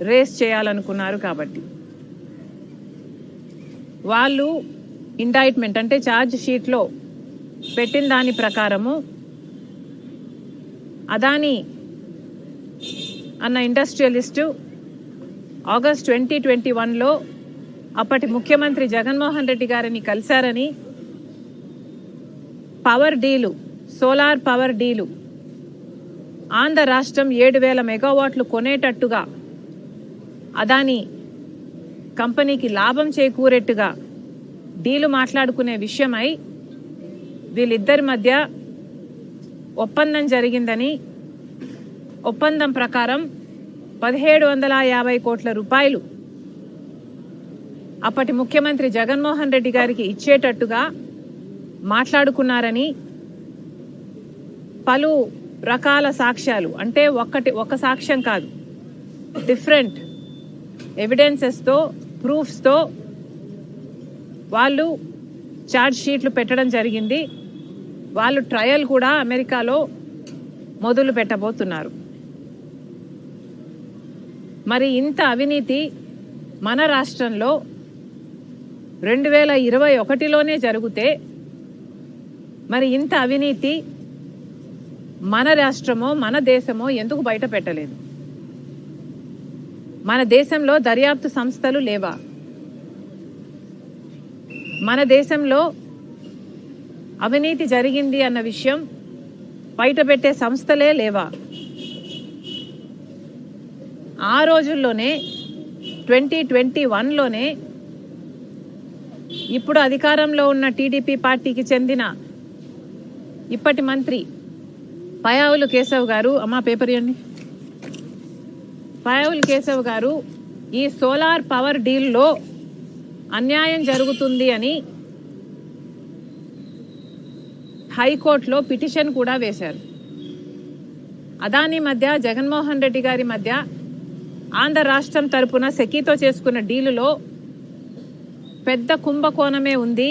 Race చేయాలనుకున్నారు కాబట్టి వాళ్ళు ఇండైట్మెంట్ అంటే ఛార్జ్ షీట్లో పెట్టిన దాని ప్రకారము అదాని అన్న ఇండస్ట్రియలిస్టు ఆగస్ట్ 2021లో అప్పటి ముఖ్యమంత్రి జగన్మోహన్ రెడ్డి గారిని కలిశారని పవర్ డీలు సోలార్ పవర్ డీలు ఆంధ్ర రాష్ట్రం 7,000 మెగావాట్లు కొనేటట్టుగా అదాని కంపెనీకి లాభం చేకూరేట్టుగా డీలు మాట్లాడుకునే విషయమై వీళ్ళిద్దరి మధ్య ఒప్పందం జరిగిందని ఒప్పందం ప్రకారం 1,750 కోట్ల రూపాయలు అప్పటి ముఖ్యమంత్రి జగన్మోహన్ రెడ్డి గారికి ఇచ్చేటట్టుగా మాట్లాడుకున్నారని పలు రకాల సాక్ష్యాలు అంటే ఒక సాక్ష్యం కాదు డిఫరెంట్ ఎవిడెన్సెస్తో ప్రూఫ్స్తో వాళ్ళు ఛార్జ్ షీట్లు పెట్టడం జరిగింది. వాళ్ళు ట్రయల్ కూడా అమెరికాలో మొదలు పెట్టబోతున్నారు. మరి ఇంత అవినీతి మన రాష్ట్రంలో 2021లోనే జరిగితే మరి ఇంత అవినీతి మన రాష్ట్రమో మన దేశమో ఎందుకు బయట పెట్టలేదు? మన దేశంలో దర్యాప్తు సంస్థలు లేవా? మన దేశంలో అవినీతి జరిగింది అన్న విషయం బయట పెట్టే సంస్థలే లేవా? ఆ రోజుల్లోనే 2021లోనే ఇప్పుడు అధికారంలో ఉన్న టీడీపీ పార్టీకి చెందిన ఇప్పటి మంత్రి పయావులు కేశవ్ గారు పేపర్ ఇవ్వండి. పయావులు కేశవ్ గారు ఈ సోలార్ పవర్ డీల్లో అన్యాయం జరుగుతుంది అని హైకోర్టులో పిటిషన్ కూడా వేశారు. అదాని మధ్య జగన్మోహన్ రెడ్డి గారి మధ్య ఆంధ్ర రాష్ట్రం తరపున సెకీతో చేసుకున్న డీలులో పెద్ద కుంభకోణమే ఉంది,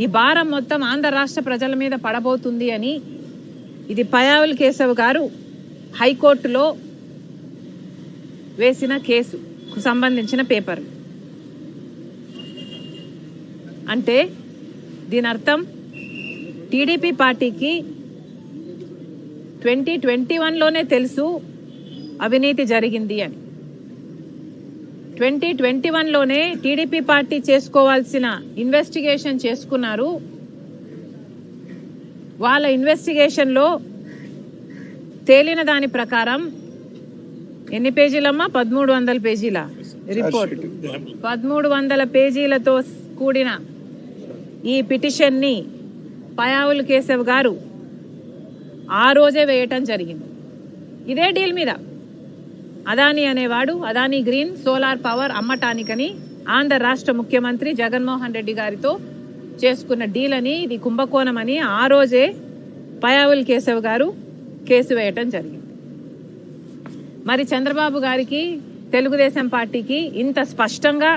ఈ భారం మొత్తం ఆంధ్ర రాష్ట్ర ప్రజల మీద పడబోతుంది అని ఇది పయావుల్ కేశవ్ గారు హైకోర్టులో వేసిన కేసుకు సంబంధించిన పేపర్. అంటే దీని అర్థం టీడీపీ పార్టీకి 2021లోనే తెలుసు అవినీతి జరిగింది అని. 2021లోనే టీడీపీ పార్టీ చేసుకోవాల్సిన ఇన్వెస్టిగేషన్ చేసుకున్నారు. వాళ్ళ ఇన్వెస్టిగేషన్లో తేలిన దాని ప్రకారం ఎన్ని పేజీలమ్మా? 1300 పేజీల రిపోర్ట్. 1300 పేజీలతో కూడిన ఈ పిటిషన్ని పయావుల్ కేశవ్ గారు ఆ రోజే వేయటం జరిగింది. ఇదే డీల్ మీద అదాని అనేవాడు అదాని గ్రీన్ సోలార్ పవర్ అమ్మటానికని ఆంధ్ర రాష్ట్ర ముఖ్యమంత్రి జగన్మోహన్ రెడ్డి గారితో చేసుకున్న డీల్ అని, ఇది కుంభకోణం అని ఆ రోజే పయావుల్ కేశవ్ గారు కేసు వేయటం జరిగింది. మరి చంద్రబాబు గారికి తెలుగుదేశం పార్టీకి ఇంత స్పష్టంగా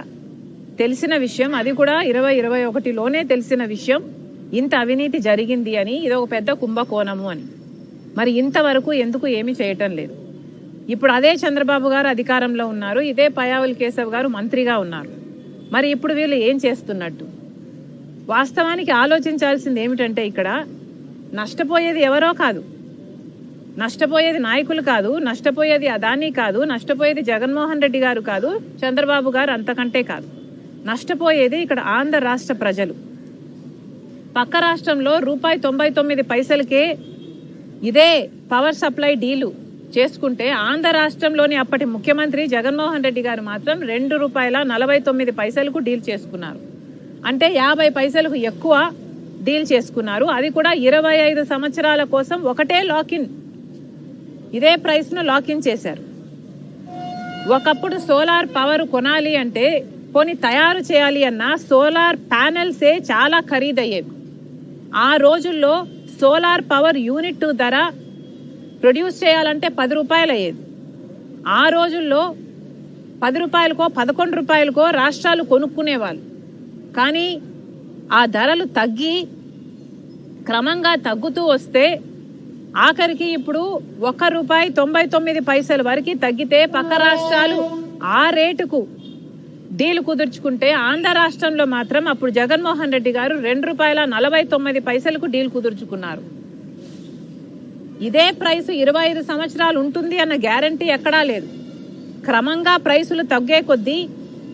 తెలిసిన విషయం, అది కూడా 2021లోనే తెలిసిన విషయం, ఇంత అవినీతి జరిగింది అని, ఇది ఒక పెద్ద కుంభకోణము అని. మరి ఇంతవరకు ఎందుకు ఏమీ చేయటం లేదు? ఇప్పుడు అదే చంద్రబాబు గారు అధికారంలో ఉన్నారు, ఇదే పయావుల్ కేశవ్ గారు మంత్రిగా ఉన్నారు. మరి ఇప్పుడు వీళ్ళు ఏం చేస్తున్నట్టు? వాస్తవానికి ఆలోచించాల్సింది ఏమిటంటే ఇక్కడ నష్టపోయేది ఎవరో కాదు, నష్టపోయేది నాయకులు కాదు, నష్టపోయేది అదాని కాదు, నష్టపోయేది జగన్మోహన్ రెడ్డి గారు కాదు, చంద్రబాబు గారు అంతకంటే కాదు. నష్టపోయేది ఇక్కడ ఆంధ్ర రాష్ట్ర ప్రజలు. పక్క రాష్ట్రంలో ₹99 ఇదే పవర్ సప్లై డీలు చేసుకుంటే ఆంధ్ర రాష్ట్రంలోని అప్పటి ముఖ్యమంత్రి జగన్మోహన్ రెడ్డి గారు మాత్రం ₹2.49 డీల్ చేసుకున్నారు. అంటే 50 పైసలకు ఎక్కువ డీల్ చేసుకున్నారు. అది కూడా 25 సంవత్సరాల కోసం ఒకటే లాకిన్, ఇదే ప్రైస్ను లాకిన్ చేశారు. ఒకప్పుడు సోలార్ పవర్ కొనాలి అంటే పోనీ తయారు చేయాలి అన్న సోలార్ ప్యానెల్సే చాలా ఖరీదయ్యేవి. ఆ రోజుల్లో సోలార్ పవర్ యూనిట్ ధర ప్రొడ్యూస్ చేయాలంటే ₹10 అయ్యేది. ఆ రోజుల్లో ₹10కో ₹11కో రాష్ట్రాలు కొనుక్కునేవాళ్ళు. కానీ ఆ ధరలు తగ్గి క్రమంగా తగ్గుతూ వస్తే ఆఖరికి ఇప్పుడు ₹1.99 వరకు తగ్గితే పక్క రాష్ట్రాలు ఆ రేటుకు డీల్ కుదుర్చుకుంటే ఆంధ్ర రాష్ట్రంలో మాత్రం అప్పుడు జగన్మోహన్ రెడ్డి గారు ₹2.49కు డీల్ కుదుర్చుకున్నారు. ఇదే ప్రైస్ 25 సంవత్సరాలు ఉంటుంది అన్న గ్యారంటీ ఎక్కడా లేదు. క్రమంగా ప్రైసులు తగ్గే కొద్దీ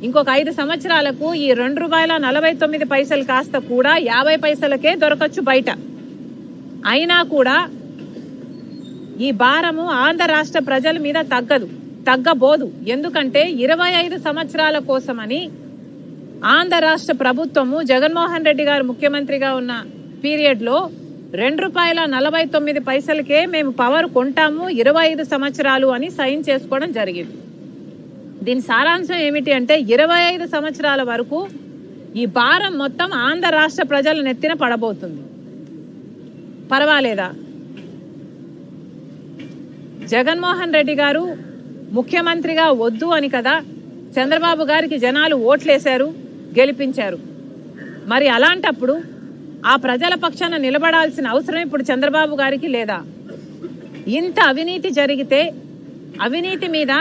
ఇంకొక 5 సంవత్సరాలకు ఈ ₹2.49 కాస్త కూడా 50 పైసలకే దొరకచ్చు బయట. అయినా కూడా ఈ భారము ఆంధ్ర రాష్ట్ర ప్రజల మీద తగ్గబోదు. ఎందుకంటే 25 సంవత్సరాల కోసమని ఆంధ్ర రాష్ట్ర ప్రభుత్వము జగన్మోహన్ రెడ్డి గారు ముఖ్యమంత్రిగా ఉన్న పీరియడ్ లో ₹2.49కే మేము పవర్ కొంటాము 25 సంవత్సరాలు అని సైన్ చేసుకోవడం జరిగింది. దీని సారాంశం ఏమిటి అంటే 25 సంవత్సరాల వరకు ఈ భారం మొత్తం ఆంధ్ర రాష్ట్ర ప్రజల నెత్తిన పడబోతుంది. పర్వాలేదా? జగన్మోహన్ రెడ్డి గారు ముఖ్యమంత్రిగా వద్దు అని కదా చంద్రబాబు గారికి జనాలు ఓట్లేశారు, గెలిపించారు. మరి అలాంటప్పుడు ఆ ప్రజల పక్షాన నిలబడాల్సిన అవసరం ఇప్పుడు చంద్రబాబు గారికి లేదా? ఇంత అవినీతి జరిగితే అవినీతి మీద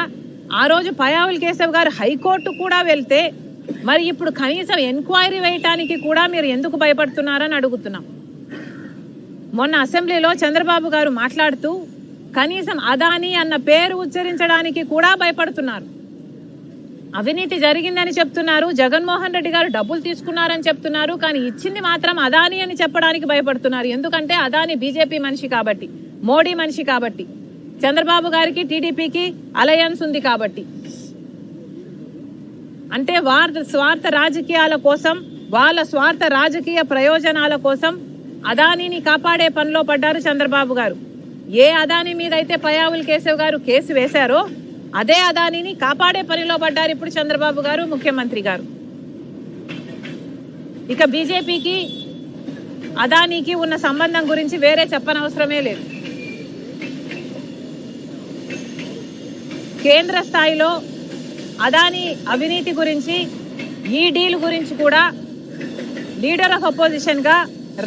ఆ రోజు పయావుల కేశవ్ గారు హైకోర్టు కూడా వెళ్తే మరి ఇప్పుడు కనీసం ఎంక్వైరీ వేయటానికి కూడా మీరు ఎందుకు భయపడుతున్నారని అడుగుతున్నాం. మొన్న అసెంబ్లీలో చంద్రబాబు గారు మాట్లాడుతూ కనీసం అదానీ అన్న పేరు ఉచ్చరించడానికి కూడా భయపడుతున్నారు. అవినీతి జరిగిందని చెప్తున్నారు, జగన్మోహన్ రెడ్డి గారు డబ్బులు తీసుకున్నారని చెప్తున్నారు, కానీ ఇచ్చింది మాత్రం అదానీ అని చెప్పడానికి భయపడుతున్నారు. ఎందుకంటే అదానీ బీజేపీ మనిషి కాబట్టి, మోడీ మనిషి కాబట్టి, చంద్రబాబు గారికి టీడీపీకి అలయన్స్ ఉంది కాబట్టి. అంటే వాళ్ళ స్వార్థ రాజకీయాల కోసం, వాళ్ళ స్వార్థ రాజకీయ ప్రయోజనాల కోసం అదానీని కాపాడే పనిలో పడ్డారు చంద్రబాబు గారు. ఏ అదానీ మీద అయితే పయావుల కేశవ్ గారు కేసు వేశారో అదే అదానీని కాపాడే పనిలో పడ్డారు ఇప్పుడు చంద్రబాబు గారు, ముఖ్యమంత్రి గారు. ఇక బీజేపీకి అదానీకి ఉన్న సంబంధం గురించి వేరే చెప్పనవసరమే లేదు. కేంద్ర స్థాయిలో అదానీ అవినీతి గురించి, ఈ డీల్ గురించి కూడా లీడర్ ఆఫ్ అపోజిషన్ గా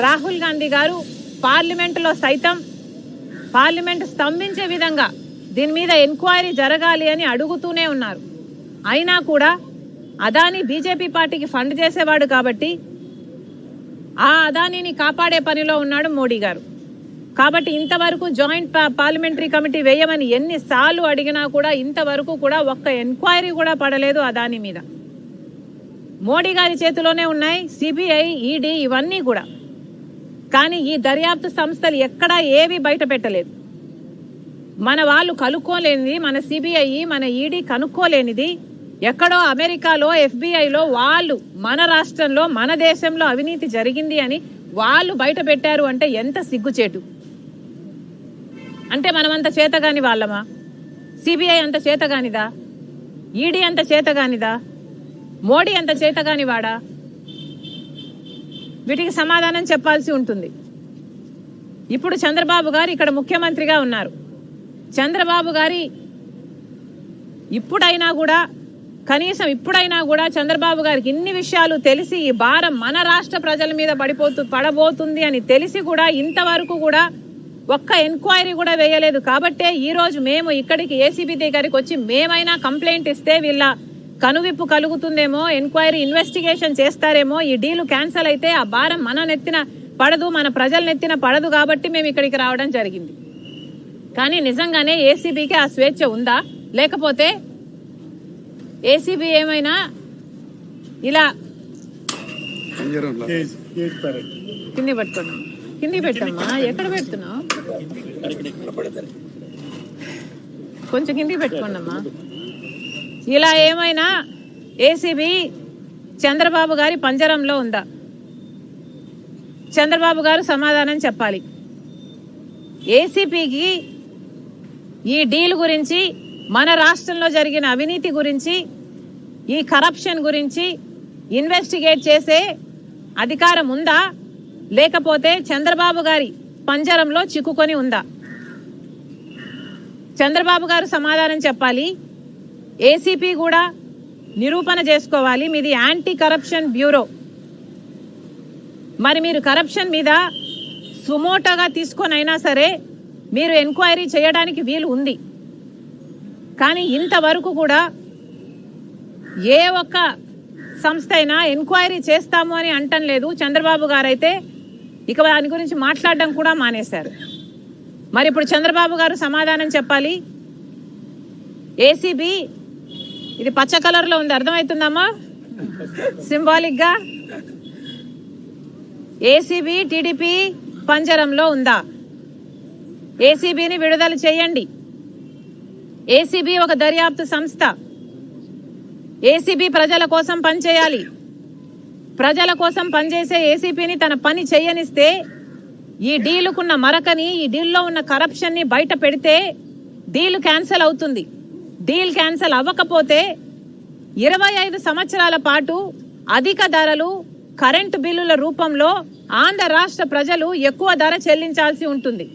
రాహుల్ గాంధీ గారు పార్లమెంటులో సైతం పార్లమెంట్ స్తంభించే విధంగా దీని మీద ఎంక్వైరీ జరగాలి అని అడుగుతూనే ఉన్నారు. అయినా కూడా అదానీ బీజేపీ పార్టీకి ఫండ్ చేసేవాడు కాబట్టి ఆ అదానీని కాపాడే పనిలో ఉన్నాడు మోడీ గారు. కాబట్టి ఇంతవరకు జాయింట్ పార్లమెంటరీ కమిటీ వేయమని ఎన్నిసార్లు అడిగినా కూడా ఇంతవరకు కూడా ఒక్క ఎంక్వైరీ కూడా పడలేదు అదానీ మీద. మోడీ గారి చేతిలోనే ఉన్నాయి సిబిఐ, ఈడీ ఇవన్నీ కూడా. కానీ ఈ దర్యాప్తు సంస్థలు ఎక్కడా ఏవి బయట పెట్టలేదు. మన వాళ్ళు కనుక్కోలేనిది, మన సిబిఐ, మన ఈడీ కనుక్కోలేనిది ఎక్కడో అమెరికాలో ఎఫ్బిఐలో వాళ్ళు మన రాష్ట్రంలో, మన దేశంలో అవినీతి జరిగింది అని వాళ్ళు బయట పెట్టారు అంటే ఎంత సిగ్గుచేటు. అంటే మనమంత చేతగాని వాళ్ళమా? సిబిఐ అంత చేతగానిదా? ఈడీ అంత చేతగానిదా? మోడీ అంత చేతగాని వాడా? వీటికి సమాధానం చెప్పాల్సి ఉంటుంది. ఇప్పుడు చంద్రబాబు గారు ఇక్కడ ముఖ్యమంత్రిగా ఉన్నారు. చంద్రబాబు గారి ఇప్పుడైనా కూడా, కనీసం ఇప్పుడైనా కూడా చంద్రబాబు గారికి ఇన్ని విషయాలు తెలిసి ఈ భారం మన రాష్ట్ర ప్రజల మీద పడబోతుంది అని తెలిసి కూడా ఇంతవరకు కూడా ఒక్క ఎంక్వైరీ కూడా వేయలేదు. కాబట్టే ఈ రోజు మేము ఇక్కడికి ఏసీబీ దగ్గరికి వచ్చి మేమైనా కంప్లైంట్ ఇస్తే వీళ్ళ కనువిప్పు కలుగుతుందేమో, ఎంక్వైరీ ఇన్వెస్టిగేషన్ చేస్తారేమో, ఈ డీలు క్యాన్సల్ అయితే ఆ భారం మన నెత్తిన పడదు, మన ప్రజల నెత్తిన పడదు కాబట్టి మేము ఇక్కడికి రావడం జరిగింది. కానీ నిజంగానే ఏసీబీకి ఆ స్వేచ్ఛ ఉందా? లేకపోతే ఏసీబీ ఏమైనా ఇలా కింది పెట్టుకున్నా, కింది పెట్టమ్మా, ఎక్కడ పెడుతున్నావు? కొంచెం కింది పెట్టుకోండమ్మా. ఇలా ఏమైనా ఏసీబీ చంద్రబాబు గారి పంజరంలో ఉందా? చంద్రబాబు గారు సమాధానం చెప్పాలి. ఏసీబీకి ఈ డీల్ గురించి, మన రాష్ట్రంలో జరిగిన అవినీతి గురించి, ఈ కరప్షన్ గురించి ఇన్వెస్టిగేట్ చేసే అధికారం ఉందా? లేకపోతే చంద్రబాబు గారి పంజరంలో చిక్కుకొని ఉందా? చంద్రబాబు గారు సమాధానం చెప్పాలి. ఏసీపీ కూడా నిరూపణ చేసుకోవాలి. మీది యాంటీ కరప్షన్ బ్యూరో. మరి మీరు కరప్షన్ మీద సుమోటోగా తీసుకొని అయినా సరే మీరు ఎంక్వైరీ చేయడానికి వీలు ఉంది. కానీ ఇంతవరకు కూడా ఏ ఒక్క సంస్థ అయినా ఎంక్వైరీ చేస్తాము అని అంటం లేదు. చంద్రబాబు గారు అయితే ఇక దాని గురించి మాట్లాడడం కూడా మానేశారు. మరి ఇప్పుడు చంద్రబాబు గారు సమాధానం చెప్పాలి. ఏసీబీ ఇది పచ్చ కలర్ లో ఉంది, అర్థమవుతుందమ్మా సింబాలిక్ గా. ఏసీబీ టీడీపీ పంజరంలో ఉందా? ఏసీబీని విడుదల చేయండి. ఏసీబీ ఒక దర్యాప్తు సంస్థ. ఏసీబీ ప్రజల కోసం పనిచేయాలి. ప్రజల కోసం పనిచేసే ఏసీబీని తన పని చేయనిస్తే ఈ డీలుకున్న మరకని, ఈ డీల్లో ఉన్న కరప్షన్ ని బయట పెడితే డీల్ క్యాన్సిల్ అవుతుంది. డీల్ క్యాన్సిల్ అవ్వకపోతే 25 సంవత్సరాల పాటు అధిక ధరలు కరెంటు బిల్లుల రూపంలో ఆంధ్ర రాష్ట్ర ప్రజలు ఎక్కువ ధర చెల్లించాల్సి ఉంటుంది.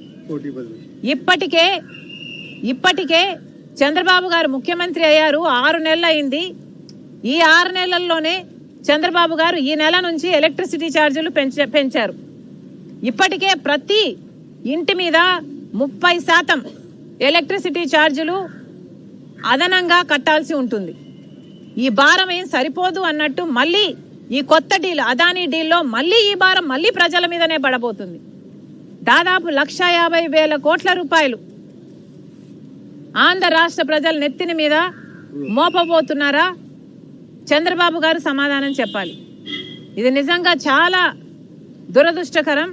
ఇప్పటికే చంద్రబాబు గారు ముఖ్యమంత్రి అయ్యారు, 6 నెలలు అయింది. ఈ 6 నెలల్లోనే చంద్రబాబు గారు ఈ నెల నుంచి ఎలక్ట్రిసిటీ ఛార్జీలు పెంచారు. ఇప్పటికే ప్రతి ఇంటి మీద 30% ఎలక్ట్రిసిటీ ఛార్జీలు అదనంగా కట్టాల్సి ఉంటుంది. ఈ భారం ఏం సరిపోదు అన్నట్టు మళ్ళీ ఈ కొత్త డీల్, అదానీ డీల్లో మళ్ళీ ఈ భారం మళ్ళీ ప్రజల మీదనే పడబోతుంది. దాదాపు 1,50,000 కోట్ల రూపాయలు ఆంధ్ర రాష్ట్ర ప్రజల నెత్తిన మీద మోపబోతున్నారా? చంద్రబాబు గారు సమాధానం చెప్పాలి. ఇది నిజంగా చాలా దురదృష్టకరం.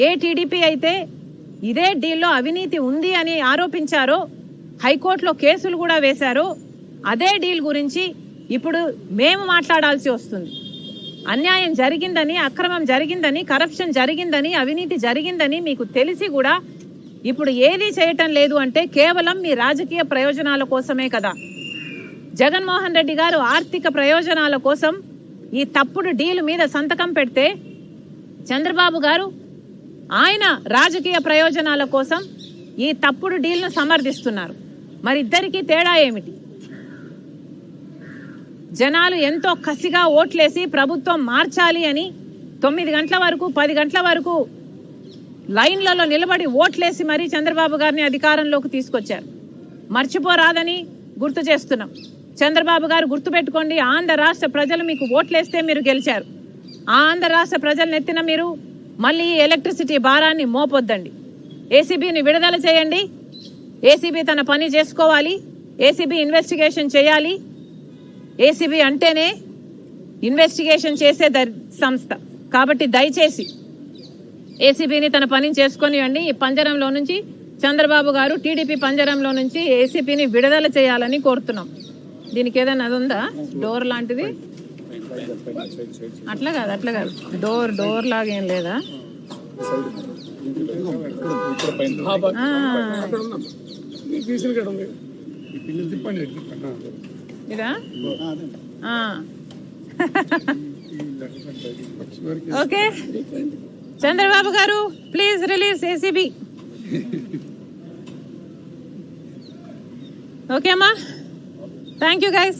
ఏ టీడీపీ అయితే ఇదే డీల్లో అవినీతి ఉంది అని ఆరోపించారో, హైకోర్టులో కేసులు కూడా వేశారో, అదే డీల్ గురించి ఇప్పుడు మేము మాట్లాడాల్సి వస్తుంది. అన్యాయం జరిగిందని, అక్రమం జరిగిందని, కరప్షన్ జరిగిందని, అవినీతి జరిగిందని మీకు తెలిసి కూడా ఇప్పుడు ఏదీ చేయటం లేదు అంటే కేవలం మీ రాజకీయ ప్రయోజనాల కోసమే కదా. జగన్మోహన్ రెడ్డి గారు ఆర్థిక ప్రయోజనాల కోసం ఈ తప్పుడు డీల్ మీద సంతకం పెడితే చంద్రబాబు గారు ఆయన రాజకీయ ప్రయోజనాల కోసం ఈ తప్పుడు డీల్ను సమర్థిస్తున్నారు. మరి ఇద్దరికీ తేడా ఏమిటి? జనాలు ఎంతో కసిగా ఓట్లేసి ప్రభుత్వం మార్చాలి అని 9 గంటల వరకు 10 గంటల వరకు లైన్లలో నిలబడి ఓట్లేసి మరీ చంద్రబాబు గారిని అధికారంలోకి తీసుకొచ్చారు. మర్చిపోరాదని గుర్తు చేస్తున్నాం. చంద్రబాబు గారు గుర్తుపెట్టుకోండి, ఆంధ్ర రాష్ట్ర ప్రజలు మీకు ఓట్లేస్తే మీరు గెలిచారు. ఆ ఆంధ్ర రాష్ట్ర ప్రజలను ఎత్తిన మీరు మళ్ళీ ఎలక్ట్రిసిటీ భారాన్ని మోపొద్దండి. ఏసీబీని విడుదల చేయండి. ఏసీబీ తన పని చేసుకోవాలి. ఏసీబీ ఇన్వెస్టిగేషన్ చేయాలి. ఏసీబీ అంటేనే ఇన్వెస్టిగేషన్ చేసే సంస్థ కాబట్టి దయచేసి ఏసీబీని తన పని చేసుకొనివ్వండి. ఈ పంజరంలో నుంచి చంద్రబాబు గారు టీడీపీ పంజరంలో నుంచి ఏసీబీని విడుదల చేయాలని కోరుతున్నాం. దీనికి ఏదైనా అది ఉందా, డోర్ లాంటిది? అట్లా కాదు డోర్ లాగా ఏం లేదా? ఇదా? ఓకే చంద్రబాబు గారు, ప్లీజ్ రిలీజ్ ఏసీబీ. ఓకే అమ్మా, థ్యాంక్ యూ గైస్.